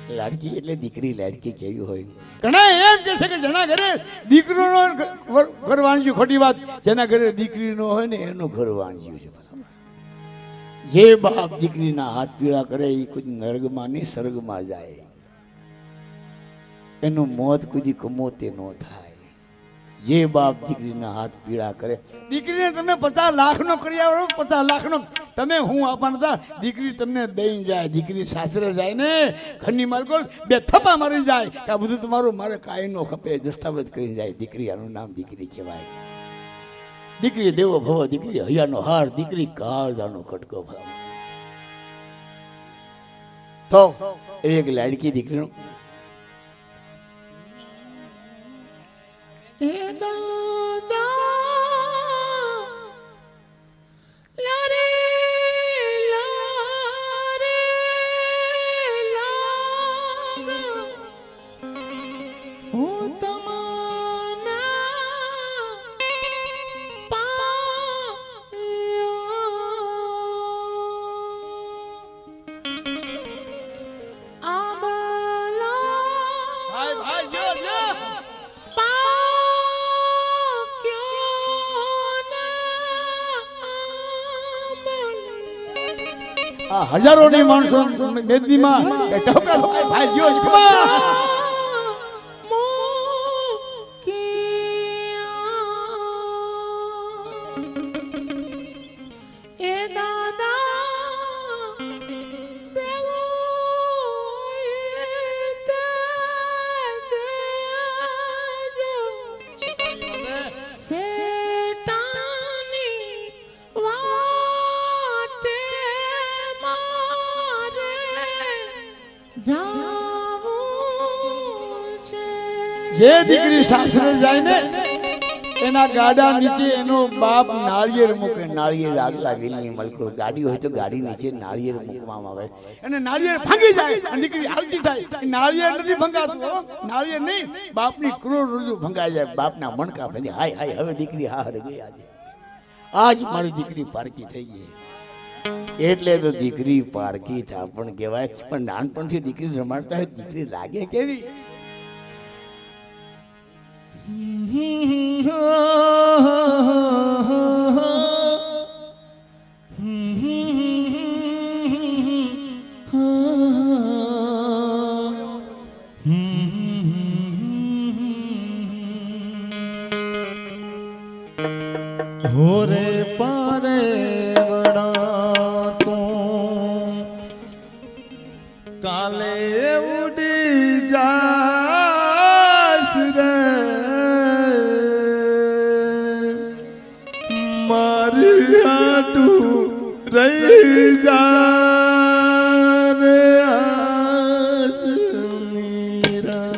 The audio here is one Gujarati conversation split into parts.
લાડકી એટલે દીકરી લાડકી કેવી હોય? ઘણા એમ કહે છે કે જેના ઘરે દીકરો નો ઘર વાંચ્યું, ખોટી વાત. જેના ઘરે દીકરી નો હોય ને એનું ઘર વાંચ્યું છે. જે બાપ દીકરીના હાથ પીળા કરે એ કોઈ નર્ગમાં નહીં સ્વર્ગમાં જાય. એનું મોત કોઈ કમોતે ન થાય. જે બાપ દીકરીના હાથ પીળા કરે, દીકરીને તમે 50 લાખનો કરી આવો, 50 લાખનો તમે હું આપવાના હતા, દીકરી તમને દઈ જાય. દીકરી સાસરે જાય ને ઘરની માલકો 2 થપ્પા મારી જાય કે આ બધું તમારું મારે કાંઈ નો ખપે, દસ્તાવેજ કરી જાય. દીકરી, આનું નામ દીકરી કહેવાય. દીકરી દેવો ભવો, દીકરી હૈયાનો હાર, દીકરી કાળજાનો કટકો ભરાવો. તો એક લાડકી દીકરીનો હજારોની માણસો મેદનીમાં ટોકા ભાઈ જીઓ જે દીકરી સાસરે જાય ને એના ગાડા નીચે એનો બાપ નાળિયેર મૂકે. નાળિયેર આગલા વેલની મલકો, ગાડી હોય તો ગાડી નીચે નાળિયેર મૂકવામાં આવે. અને નાળિયેર ભાંગી જાય અને દીકરી હાલતી થાય. નાળિયેર નથી ભંગાતું, નાળિયેર નહીં, બાપની કરોડરજ્જુ ભંગાઈ જાય. બાપના મણકા ભાંગે. હાય હાય, હવે દીકરી હાર ગઈ. આજ મારી દીકરી પારકી થઈ ગઈ. એટલે તો દીકરી પારકી થા પણ કહેવાય. પણ નાનપણથી દીકરી રમાડતા હોય, દીકરી લાગે કેવી? હોરે પારે વડા તો કાલે ઉડી જાસ રે, મારી હાટું રહી જા રે આસ મીરા.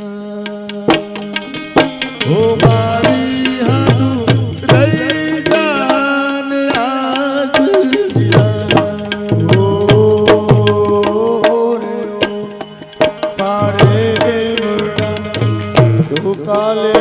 હો મારી હાટું રહી જા ને આસ મીરા. હો રે પારે તું કાલે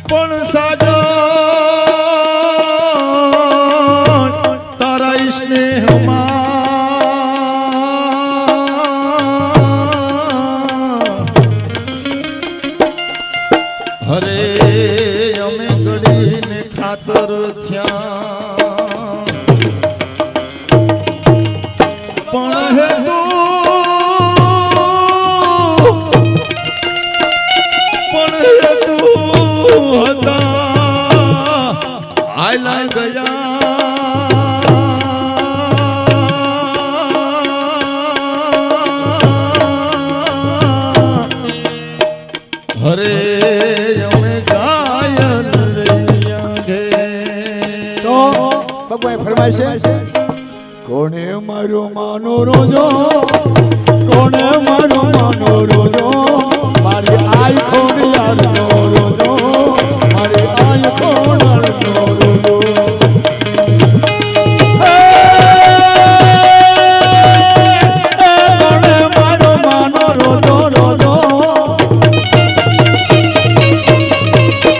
પણ સાજણ તારા સ્નેહમાં હરે અમે ગળીને ખાતર થયા પણ હે આયલા ગયા હરે અમે ગાયન તો ભગવાન ફરમાય છે કોણે મારો માનો રોજો કોણે મારો માનો રોજો મારી આઈ ખોડ યાર નો રોજો મારી આઈ ખોડ નો રોજો કોણે મારો માનો રોજો રોજો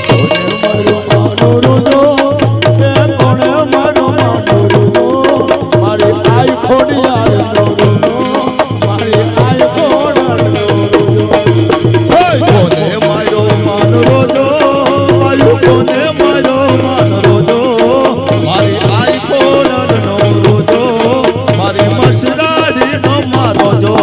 કોણે મારો માનો રોજો કોણે મારો માનો રોજો મારી આઈ ખોડ યાર નો રોજો મારી આઈ ખોડ નો રોજો કોને મારો માન રોજો વાયુ કોને મારો માન રોજો મારી આઈ ખોડલ નો રોજો મારી મસરાડી નો મારો જો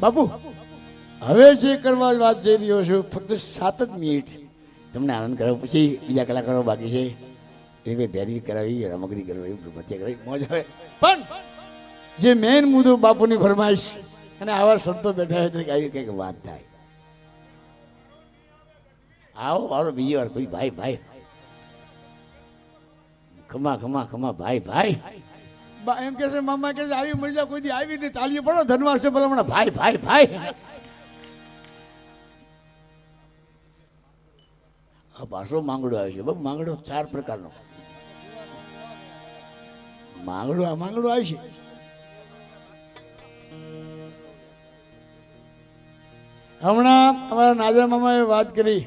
બાપુ હવે જે કરવા વાત જઈ રહ્યો છું ફક્ત 7 જ મિનિટ તમને આનંદ કરાવો, પછી બીજા કલાકારો બાકી છે એ ભેરવી કરાવી, રમકડી કરાવી, ભત્યા કરાવી, મોજ આવે. પણ જે મેઇન મુદ્દો બાપુની ફરમાઈશ અને આવા સંતો બેઠા હોય તો આવી કંઈક વાત થાય. આવો આવો બીજી વાર કોઈ ભાઈ ભાઈ ખમા ખમા ખમા ભાઈ ભાઈ એમ કે છે મામા કે આવી મળી જાય કોઈ દી આવી ને તાલીઓ પડો ધનવા છે ભલે હમણાં ભાઈ ભાઈ ભાઈ. આ પાછો માંગડો આવ્યો છે બાબુ. માંગડો 4 પ્રકારનો માંગડો આવે છે. હમણાં અમારા નાજા મામાએ વાત કરી